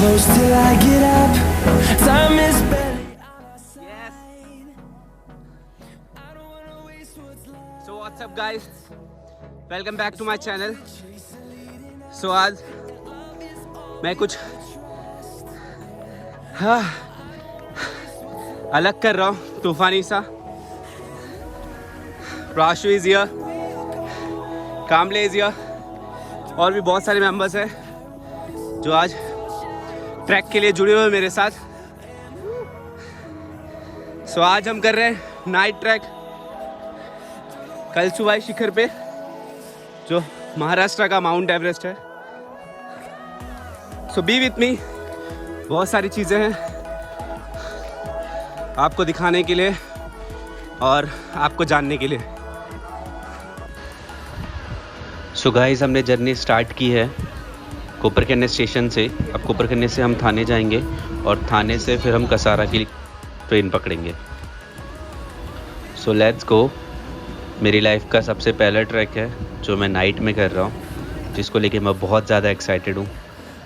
close till I get up. Time is barely on our side. Yes. So what's up guys? Welcome back to my channel. So आज मैं कुछ अलग कर रहा हूँ, तूफानी सा. Prashu is here, Kamle is here, और भी बहुत सारे मेंबर्स हैं जो आज ट्रैक के लिए जुड़े हुए हैं मेरे साथ. सो आज हम कर रहे हैं नाइट ट्रैक कलसुबाई शिखर पे, जो महाराष्ट्र का माउंट एवरेस्ट है. सो बी विथ मी. बहुत सारी चीज़ें हैं आपको दिखाने के लिए और आपको जानने के लिए. सो गाइस, हमने जर्नी स्टार्ट की है कोपरखन्ने स्टेशन से. अब कोपरखन्ने से हम थाने जाएंगे और थाने से फिर हम कसारा की ट्रेन पकड़ेंगे. So let's go. मेरी लाइफ का सबसे पहला ट्रैक है जो मैं नाइट में कर रहा हूँ, जिसको लेके मैं बहुत ज़्यादा एक्साइटेड हूँ.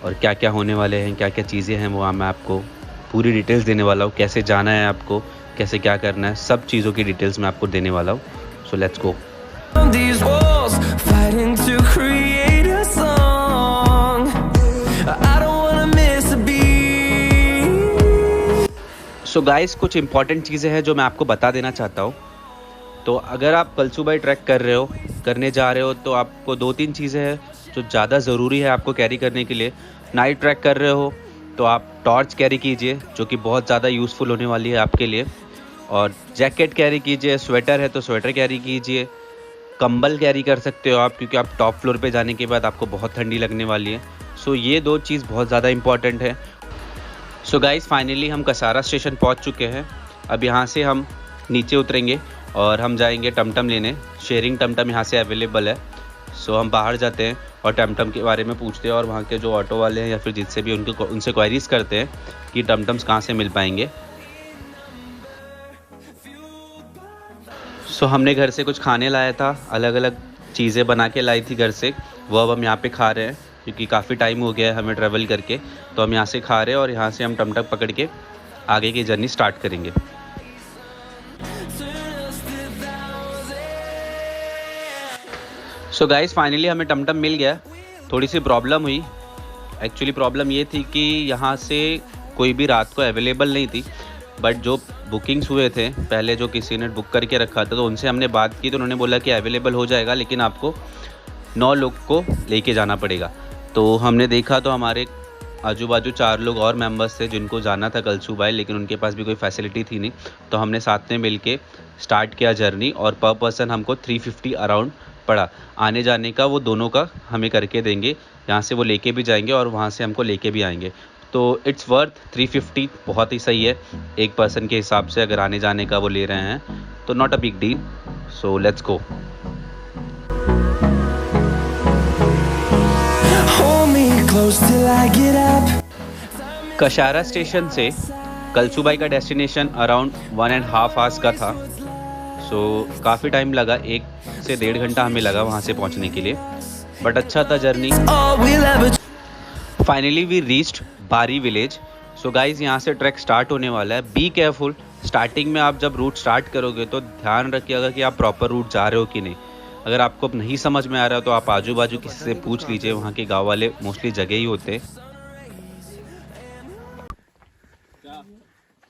और क्या क्या होने वाले हैं, क्या क्या चीज़ें हैं, वो मैं आपको पूरी डिटेल्स देने वाला हूँ. कैसे जाना है आपको, कैसे क्या करना है, सब चीज़ों की डिटेल्स मैं आपको देने वाला हूँ. So let's go. These walls fighting to create a song. I don't wanna miss a beat. So guys, कुछ इंपॉर्टेंट चीज़ें हैं जो मैं आपको बता देना चाहता हूँ. तो अगर आप कलसुबाई ट्रैक करने जा रहे हो तो आपको 2-3 चीज़ें हैं जो ज़्यादा ज़रूरी है आपको कैरी करने के लिए. नाइट ट्रैक कर रहे हो तो आप टॉर्च कैरी कीजिए, जो कि बहुत ज़्यादा यूज़फुल होने वाली है आपके लिए. और जैकेट कैरी कीजिए, स्वेटर है तो स्वेटर कैरी कीजिए, कंबल कैरी कर सकते हो आप, क्योंकि आप टॉप फ्लोर पे जाने के बाद आपको बहुत ठंडी लगने वाली है. सो ये 2 चीज़ बहुत ज़्यादा इंपॉर्टेंट है. सो गाइस, फाइनली हम कसारा स्टेशन पहुंच चुके हैं. अब यहाँ से हम नीचे उतरेंगे और हम जाएंगे टमटम लेने. शेयरिंग टमटम यहाँ से अवेलेबल है. सो हम बाहर जाते हैं और टमटम के बारे में पूछते हैं, और वहाँ के जो ऑटो वाले हैं या फिर जिससे भी उनसे क्वेरीज करते हैं कि टमटम्स कहाँ से मिल पाएंगे. सो हमने घर से कुछ खाने लाया था, अलग अलग चीज़ें बना के लाई थी घर से. वो अब हम यहाँ पे खा रहे हैं क्योंकि काफ़ी टाइम हो गया है हमें ट्रैवल करके. तो हम यहाँ से खा रहे हैं और यहाँ से हम टमटम पकड़ के आगे की जर्नी स्टार्ट करेंगे. सो गाइस, फाइनली हमें टमटम मिल गया. थोड़ी सी प्रॉब्लम हुई. एक्चुअली प्रॉब्लम ये थी कि यहाँ से कोई भी रात को अवेलेबल नहीं थी. बट जो बुकिंग्स हुए थे पहले, जो किसी ने बुक करके रखा था, तो उनसे हमने बात की तो उन्होंने बोला कि अवेलेबल हो जाएगा, लेकिन आपको 9 लोग को लेके जाना पड़ेगा. तो हमने देखा तो हमारे आजू बाजू 4 लोग और मेंबर्स थे जिनको जाना था कलसुबाई, लेकिन उनके पास भी कोई फैसिलिटी थी नहीं. तो हमने साथ में मिल के स्टार्ट किया जर्नी, और पर पर्सन हमको 350 अराउंड पड़ा. आने जाने का वो दोनों का हमें करके देंगे. यहाँ से वो लेके भी जाएंगे और वहाँ से हमको लेके भी आएंगे. तो इट्स वर्थ 350. बहुत ही सही है एक पर्सन के हिसाब से. अगर आने जाने का वो ले रहे हैं तो not a big deal. So let's go. Kasara station से कलसुबाई का डेस्टिनेशन अराउंड 1.5 आवर्स का था. सो काफ़ी टाइम लगा, 1 से 1.5 घंटा हमें लगा वहाँ से पहुँचने के लिए. बट अच्छा था जर्नी. फाइनली वी रीच्ड बारी विलेज. सो गाइज, यहाँ से ट्रैक स्टार्ट होने वाला है. Be careful. स्टार्टिंग में आप जब रूट स्टार्ट करोगे तो ध्यान रखिएगा कि आप प्रॉपर रूट जा रहे हो कि नहीं. अगर आपको नहीं समझ में आ रहा हो तो आप आजू बाजू किसी से पूछ लीजिए. वहाँ के गाँव वाले मोस्टली जगह ही होते हैं.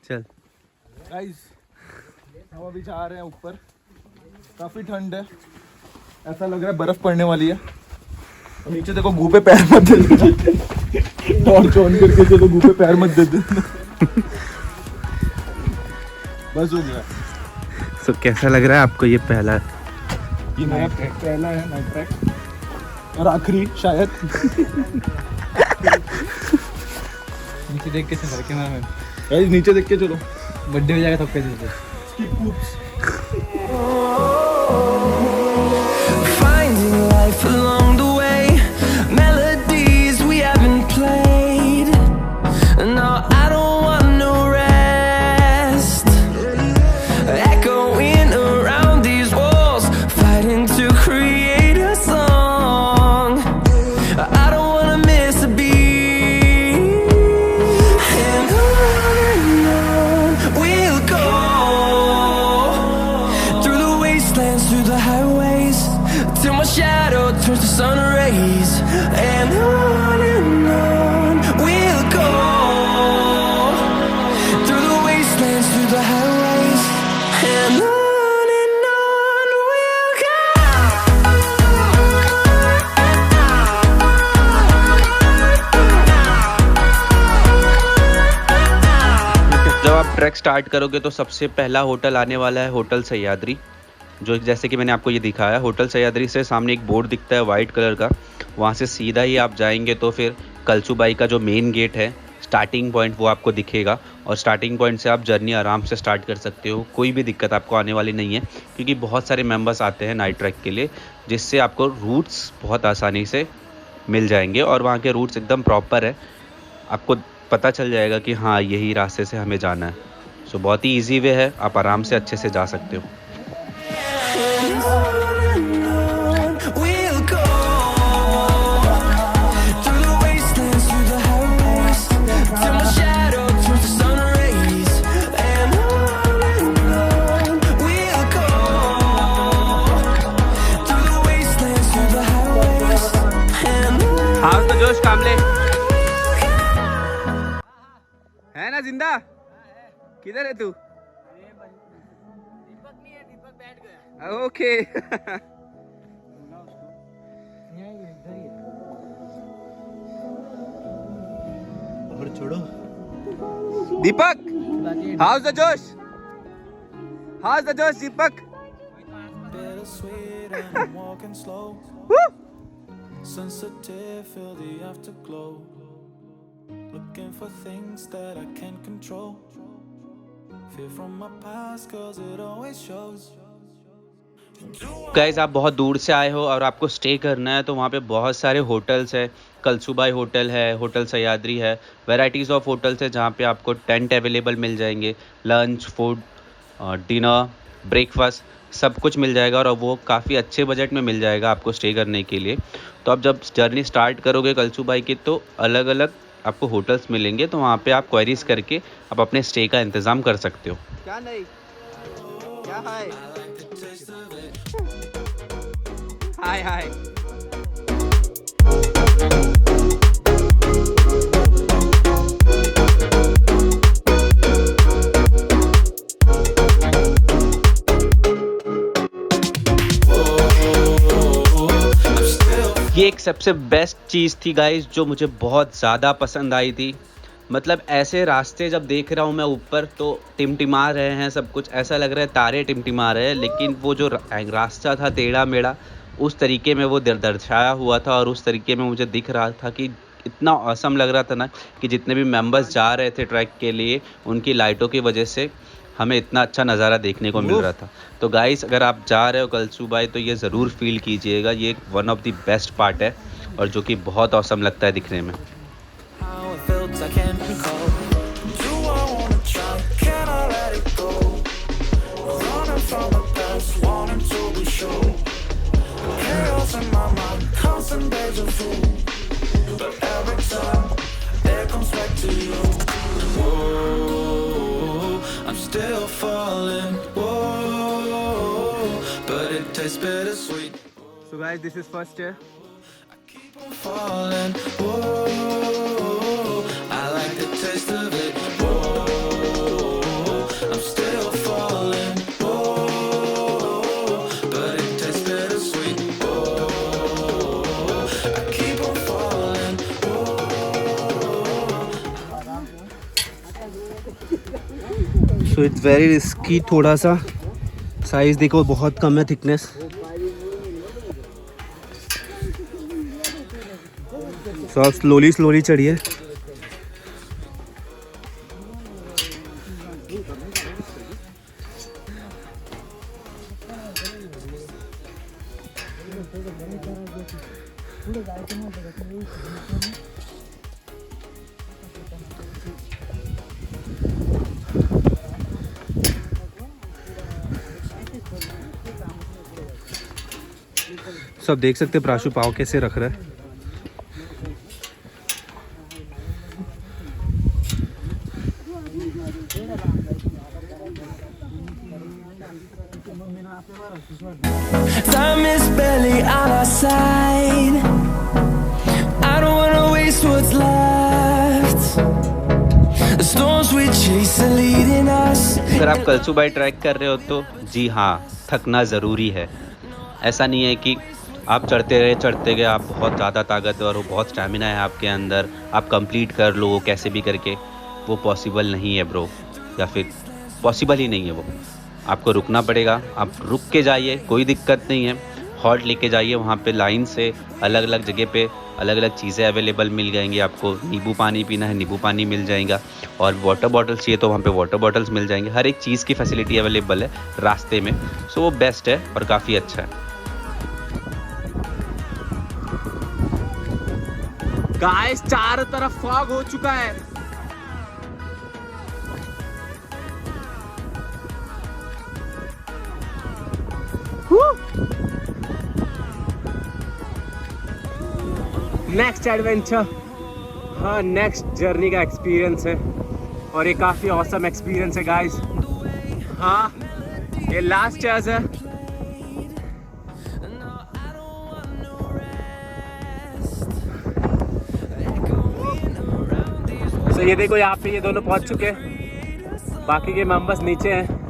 चल गाइस, हम अभी जा रहे हैं ऊपर. काफ़ी ठंड है, ऐसा लग रहा है बर्फ़ पड़ने वाली है. नीचे देखो, मुँह पे पैर मत दे देना. टॉर्च ऑन करके चलो, मुँह पे पैर मत दे देना. बस हो गया. तो कैसा लग रहा है आपको ये पहला ये नया पहला है नाइट ट्रैक, और आखिरी शायद. नीचे देख के चल कैमरा में. गाइस, नीचे देख के चलो, बर्थडे हो जाएगा तब पे चलते. Finding life along the way, melodies we haven't played. No, I don't want no rest. Echoing around these walls, fighting to create a song. I don't wanna miss a beat. आप track start करोगे तो सबसे पहला hotel आने वाला है hotel Sahyadri, जो जैसे कि मैंने आपको ये दिखाया। होटल सह्याद्री से सामने एक बोर्ड दिखता है वाइट कलर का, वहाँ से सीधा ही आप जाएंगे तो फिर कलसूबाई का जो मेन गेट है, स्टार्टिंग पॉइंट, वो आपको दिखेगा। और स्टार्टिंग पॉइंट से आप जर्नी आराम से स्टार्ट कर सकते हो, कोई भी दिक्कत आपको आने वाली नहीं है, क्योंकि बहुत सारे मेंबर्स आते हैं नाइट ट्रैक के लिए, जिससे आपको रूट्स बहुत आसानी से मिल जाएंगे। और वहाँ के रूट्स एकदम प्रॉपर है, आपको पता चल जाएगा कि हाँ यही रास्ते से हमें जाना है। सो बहुत ही ईजी वे है, आप आराम से अच्छे से जा सकते हो। We'll go through the wastelands, through the highways, till my shadow turns to sun rays. And on we'll go through the wastelands, through the highways. And हाँ तो जोश कामले है ना जिंदा? किधर है तू? ओके। और छोड़ो दीपक, हाउस द जोश? हाउस द जोश दीपक? bittersweet and I'm walking slow. Sensitive, feel the afterglow. Looking for things that I can't control. Fear from my past, 'cause it always shows. Guys, आप बहुत दूर से आए हो और आपको स्टे करना है, तो वहाँ पे बहुत सारे होटल्स है। कलसूबाई होटल है, होटल सह्याद्री है, वैराइटीज़ ऑफ होटल्स है जहाँ पे आपको टेंट अवेलेबल मिल जाएंगे, लंच, फूड, डिनर, ब्रेकफास्ट सब कुछ मिल जाएगा, और वो काफ़ी अच्छे बजट में मिल जाएगा आपको स्टे करने के लिए। तो आप जब जर्नी स्टार्ट करोगे कलसूबाई की, तो अलग अलग आपको होटल्स मिलेंगे, तो वहाँ पे आप क्वेरीज करके आप अपने स्टे का इंतज़ाम कर सकते हो। क्या नहीं क्या हाय हाय हाय ये एक सबसे बेस्ट चीज़ थी गाइस, जो मुझे बहुत ज़्यादा पसंद आई थी। मतलब ऐसे रास्ते जब देख रहा हूँ मैं ऊपर, तो टिमटिमा रहे हैं सब कुछ, ऐसा लग रहा है तारे टिमटिमा रहे हैं, लेकिन वो जो रास्ता था टेढ़ा मेढ़ा, उस तरीके में वो दर्शाया हुआ था, और उस तरीके में मुझे दिख रहा था कि इतना औसम लग रहा था ना, कि जितने भी मेंबर्स जा रहे थे ट्रैक के लिए, उनकी लाइटों की वजह से हमें इतना अच्छा नज़ारा देखने को मिल रहा था। तो गाइस, अगर आप जा रहे हो कलसूबाई, तो ये ज़रूर फील कीजिएगा, ये one of the best part है, और जो कि बहुत औसम लगता है दिखने में। How it felt, I can't recall. Do I wanna try? Can I let it go? Running from the past, wanting to be sure. Chaos in my mind, constant deja vu. But every time it comes back to you. Whoa, I'm still falling. Whoa, but it tastes bittersweet. So guys, this is first year. Keep on falling. Whoa, I like the taste of it. Whoa, I'm still falling. Whoa, but it tastes bittersweet. Whoa, I keep on falling. So it's very risky थोड़ा सा, size देखो बहुत कम है, thickness. तो आप slowly चढ़िए। सब देख सकते हैं प्राशु पाव कैसे रख रहा है। Time is barely on our side. I don't wanna waste what's left. The storms we chase are leading us. अगर आप कलसूबाई ट्रैक कर रहे हो तो जी हाँ, थकना ज़रूरी है। ऐसा नहीं है कि आप चढ़ते गए आप बहुत ज़्यादा ताकतवर हो, बहुत स्टैमिना है आपके अंदर, आप कंप्लीट कर लो कैसे भी करके, वो पॉसिबल नहीं है ब्रो। या फिर पॉसिबल ही नहीं है वो। आपको रुकना पड़ेगा, आप रुक के जाइए, कोई दिक्कत नहीं है। हॉट लेके जाइए, वहाँ पे लाइन से अलग अलग जगह पे अलग अलग चीज़ें अवेलेबल मिल जाएंगी आपको। नींबू पानी पीना है, नींबू पानी मिल जाएगा, और वाटर बॉटल्स चाहिए तो वहाँ पे वाटर बॉटल्स मिल जाएंगे। हर एक चीज़ की फैसिलिटी अवेलेबल है रास्ते में, सो वो बेस्ट है और काफ़ी अच्छा है। गाइस, चारों तरफ फॉग हो चुका है। नेक्स्ट एडवेंचर, हाँ नेक्स्ट जर्नी का एक्सपीरियंस है, और ये काफ़ी ऑसम एक्सपीरियंस है गाइस। हाँ, ये लास्ट चेयर्स है। तो ये देखो, यहाँ पे ये दोनों पहुँच चुके हैं, बाकी के मेंबर्स नीचे हैं।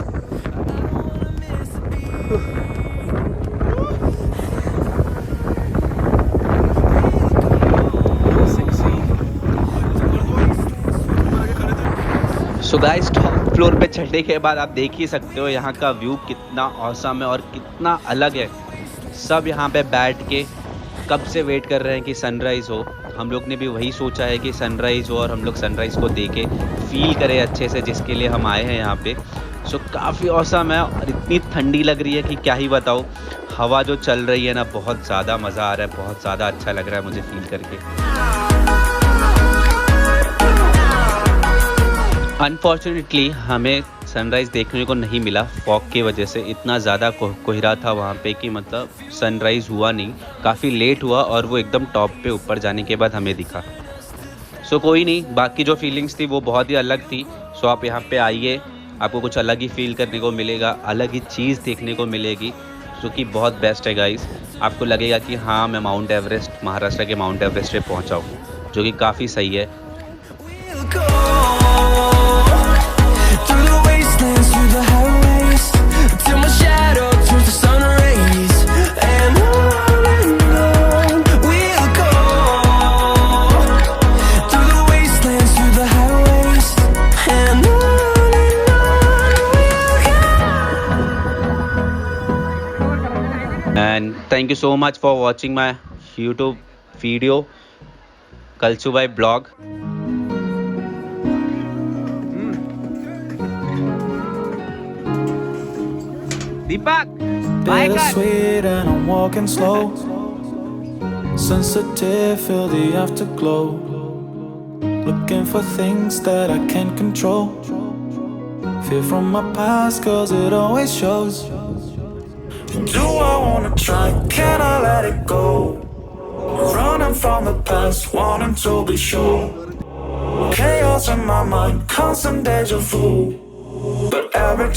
सो गाइस, टॉप फ्लोर पे चढ़ने के बाद आप देख ही सकते हो यहाँ का व्यू कितना ऑसम है और कितना अलग है। सब यहाँ पे बैठ के कब से वेट कर रहे हैं कि सनराइज़ हो। हम लोग ने भी वही सोचा है कि सनराइज़ हो और हम लोग सनराइज़ को देखे फील करें अच्छे से, जिसके लिए हम आए हैं यहाँ पे। सो काफ़ी ऑसम है, और इतनी ठंडी लग रही है कि क्या ही बताऊँ। हवा जो चल रही है ना, बहुत ज़्यादा मज़ा आ रहा है, बहुत ज़्यादा अच्छा लग रहा है मुझे फील करके। अनफॉर्चुनेटली हमें सनराइज़ देखने को नहीं मिला, फॉग की वजह से। इतना ज़्यादा कोहरा था वहाँ पे कि मतलब सनराइज़ हुआ नहीं, काफ़ी लेट हुआ, और वो एकदम टॉप पे ऊपर जाने के बाद हमें दिखा। सो कोई नहीं, बाकी जो फीलिंग्स थी वो बहुत ही अलग थी। सो आप यहाँ पे आइए, आपको कुछ अलग ही फील करने को मिलेगा, अलग ही चीज़ देखने को मिलेगी, जो कि बहुत बेस्ट है गाइस। आपको लगेगा कि हाँ, मैं माउंट एवरेस्ट, महाराष्ट्र के माउंट एवरेस्ट पे पहुँचा हूँ, जो कि काफ़ी सही है। And thank you so much for watching my YouTube video, Kalsubai blog. Deepak, bittersweet and I'm walking slow. Sensitive, feel the afterglow. Looking for things that I can't control. Fear from my past, cause it always shows. Do I wanna try? Can I let it go? Running from the past, wanting to be sure. Chaos in my mind, constant deja vu. But every